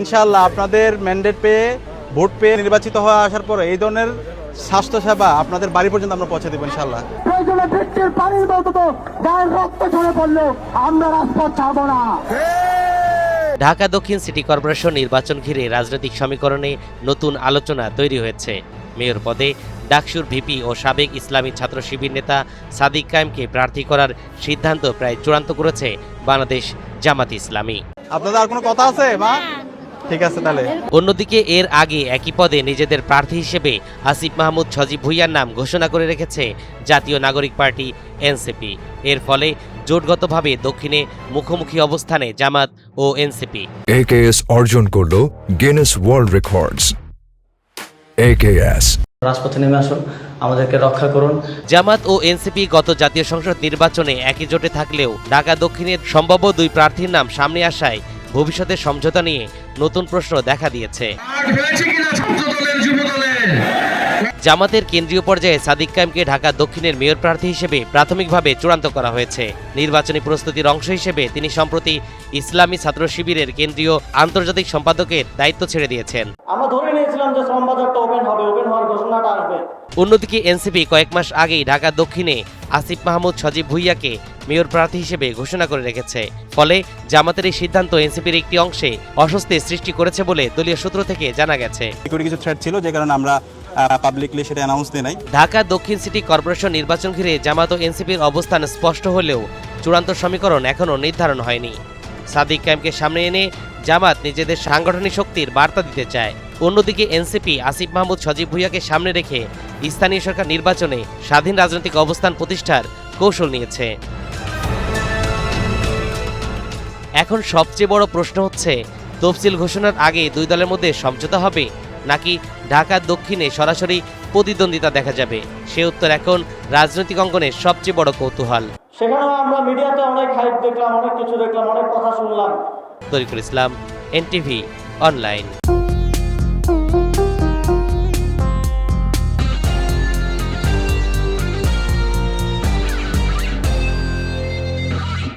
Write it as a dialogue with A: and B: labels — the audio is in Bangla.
A: ইনশাআল্লাহ আপনাদের ম্যান্ডেট পেয়ে ভোট পেয়ে নির্বাচিত হয়ে আসার পরে এই ধরনের স্বাস্থ্য সেবা আপনাদের বাড়ি পর্যন্ত আমরা পৌঁছে দেবো ইনশাআল্লাহ।
B: প্রয়োজনে বৃষ্টির পানির মতো গায়ের রক্ত ঝরে পড়লেও আমরা রাজপথ ছাড়ব না।
C: ঢাকা দক্ষিণ সিটি কর্পোরেশন নির্বাচন ঘিরে রাজনৈতিক সমীকরণে নতুন আলোচনা তৈরি হয়েছে। মেয়র পদে ডাকসুর ভিপি ও সাবেক ইসলামী ছাত্র শিবির নেতা সাদিক কায়েমকে প্রার্থী করার সিদ্ধান্ত প্রায় চূড়ান্ত করেছে বাংলাদেশ জামাত ইসলামী।
A: আপনাদের আর কোনো কথা আছে মা? ঠিক আছে তাহলে।
C: অন্যদিকে এর আগে একই পদে নিজেদের প্রার্থী হিসেবে আসিফ মাহমুদ সজীব ভুঁইয়ার নাম ঘোষণা করে রেখেছে জাতীয় নাগরিক পার্টি এনসিপি। এর ফলে জোটগতভাবে দক্ষিণে মুখোমুখি অবস্থানে জামাত ও এনসিপি।
D: AKS অর্জন করলো গিনেস ওয়ার্ল্ড রেকর্ডস। AKS
E: রাজপথে নেমে আসুন, আমাদেরকে রক্ষা করুন।
C: জামাত ও এনসিপি গত জাতীয় সংসদ নির্বাচনে একই জোটে থাকলেও ঢাকা দক্ষিণের সম্ভাব্য দুই প্রার্থীর নাম সামনে আসায় ভবিষ্যতের সমঝোতা নিয়ে নতুন প্রশ্ন দেখা দিয়েছে। জামাতের কেন্দ্রীয় পর্যায়ে সাদিক কায়েমকে ঢাকা দক্ষিণের মেয়র প্রার্থী হিসেবে প্রাথমিকভাবে চূড়ান্ত করা হয়েছে। নির্বাচনী প্রস্তুতির অংশ হিসেবে তিনি সম্প্রতি ইসলামী ছাত্র শিবিরের কেন্দ্রীয় আন্তর্জাতিক সম্পাদকের দায়িত্ব ছেড়ে দিয়েছেন।
E: আমরা ধরে নিয়েছিলাম যে শ্রমবাজারটা ওপেন হবে, ওপেন হওয়ার ঘোষণাটা আসবে।
C: অন্যদিকে এনসিপি কয়েক মাস আগেই ঢাকা দক্ষিণে আসিফ মাহমুদ সজীব ভুঁইয়াকে মেয়র প্রার্থী হিসেবে ঘোষণা করে রেখেছে। ফলে জামাতের এই সিদ্ধান্ত এনসিপির একটি অংশে অস্বস্তি সৃষ্টি করেছে বলে দলীয় সূত্র থেকে জানা গেছে।
A: কিছু থ্রেট ছিল যে কারণে আমরা পাবলিকলি সেটা অ্যানাউন্স দিই নাই।
C: ঢাকা দক্ষিণ সিটি কর্পোরেশন নির্বাচন ঘিরে জামাত ও এনসিপির অবস্থান স্পষ্ট হলেও চূড়ান্ত সমীকরণ এখনও নির্ধারণ হয়নি। সাদিক কায়েমকে সামনে এনে জামাত নিজেদের সাংগঠনিক শক্তির বার্তা দিতে চায়। অন্যদিকে এনসিপি আসিফ মাহমুদ সজীব ভুঁইয়াকে সামনে রেখে স্থানীয় সরকার নির্বাচনে স্বাধীন রাজনৈতিক অবস্থান প্রতিষ্ঠার কৌশল নিয়েছে। এখন সবচেয়ে বড় প্রশ্ন হচ্ছে, তফসিল ঘোষণার আগে দুই দলের মধ্যে সমঝোতা হবে নাকি ঢাকা দক্ষিণে সরাসরি প্রতিদ্বন্দ্বিতা দেখা যাবে? সে উত্তর এখন রাজনৈতিক অঙ্গনের সবচেয়ে বড় কৌতূহল।
E: সেখানেও আমরা মিডিয়াতে অনেক হাইপ দেখলাম, অনেক কিছু দেখলাম, অনেক কথা শুনলাম।
C: তরিকুল ইসলাম, NTV অনলাইন।